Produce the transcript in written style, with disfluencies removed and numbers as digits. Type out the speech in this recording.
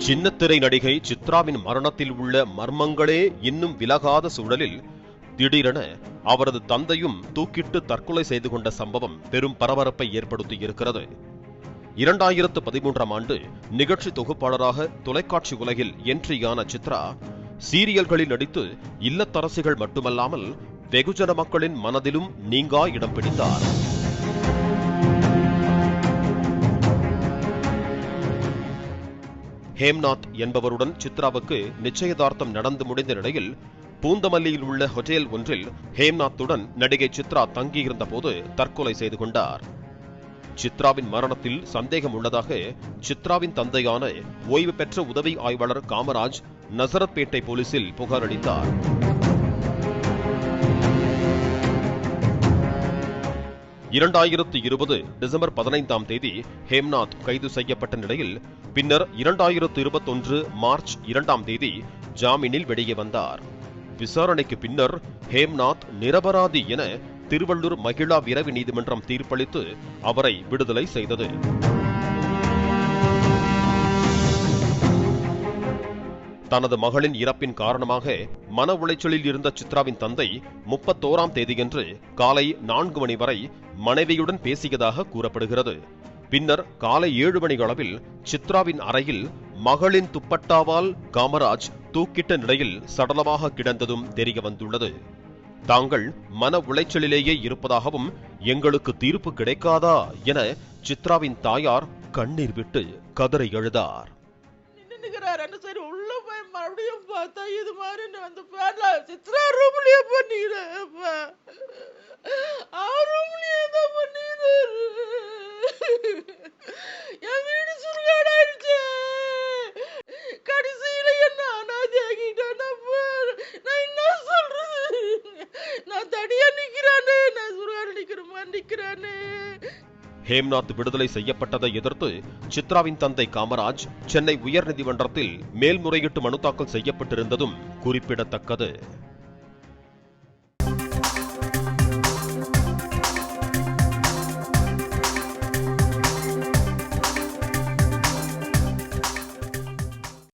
சின்னத்திரை நடிகை சித்ராவின் மரணத்தில் உள்ள மர்மங்களே இன்னும் விலகாத சூழலில் திடீரென அவரது தந்தையும் தூக்கிட்டு தற்கொலை செய்து கொண்ட சம்பவம் பெரும் பரபரப்பை ஏற்படுத்தியிருக்கிறது. 2013ஆம் ஆண்டு நிகழ்ச்சி தொகுப்பாளராக தொலைக்காட்சி உலகில் என்ட்ரியான சித்ரா சீரியல்களில் நடித்து இல்லத்தரசிகள் மட்டுமல்லாமல் வெகுஜன மக்களின் மனதிலும் நீங்கா இடம் பிடித்தார். ஹேம்நாத் என்பவருடன் சித்ராவுக்கு நிச்சயதார்த்தம் நடந்து முடிந்த நிலையில் பூந்தமல்லியில் உள்ள ஹோட்டல் ஒன்றில் ஹேம்நாத்துடன் நடிகை சித்ரா தங்கியிருந்த போது தற்கொலை செய்து கொண்டார். சித்ராவின் மரணத்தில் சந்தேகம் உள்ளதாக சித்ராவின் தந்தையான ஓய்வு பெற்ற உதவி ஆய்வாளர் காமராஜ் நசரத்பேட்டை போலீசில் புகார் அளித்தார். டிசம்பர் 15ஆம் தேதி ஹேம்நாத் கைது செய்யப்பட்ட நிலையில் பின்னர் 2021 மார்ச் 2ஆம் தேதி ஜாமீனில் வெளியே வந்தார். விசாரணைக்கு பின்னர் ஹேம்நாத் நிரபராதி என திருவள்ளூர் மகிழா விரைவு நீதிமன்றம் தீர்ப்பளித்து அவரை விடுதலை செய்தது. தனது மகளின் இறப்பின் காரணமாக மன உளைச்சலில் இருந்த சித்ராவின் தந்தை 31ஆம் தேதியன்று காலை 4 மணி வரை மனைவியுடன் பேசியதாக கூறப்படுகிறது. பின்னர் காலை 7 மணி அளவில் சித்ராவின் அறையில் மகளின் துப்பட்டாவால் காமராஜ் தூக்கிட்ட நிலையில் சடலமாக கிடந்ததும் தெரிய வந்துள்ளது. தாங்கள் மன உளைச்சலிலேயே இருப்பதாகவும் எங்களுக்கு தீர்ப்பு கிடைக்காதா என சித்ராவின் தாயார் கண்ணீர் விட்டு கதறி எழுதார். மறுபடியும் பார்த்தா இது மாதிரி அந்த பேர்ல சித்ரா ரூம்லயே பண்ணிடுறேன், என் வீடு சுருகாடாயிருச்சு. கடைசியில என்ன அனாதை ஆகிட்டேன். நான் என்ன சொல்றது? நான் தடியா நிக்கிறானே, நான் சுருகாடு நிக்கிறானே. ஹேம்நாத் விடுதலை செய்யப்பட்டதை எதிர்த்து சித்ராவின் தந்தை காமராஜ் சென்னை உயர்நீதிமன்றத்தில் மேல்முறையீட்டு மனு தாக்கல் செய்யப்பட்டிருந்ததும் குறிப்பிடத்தக்கது.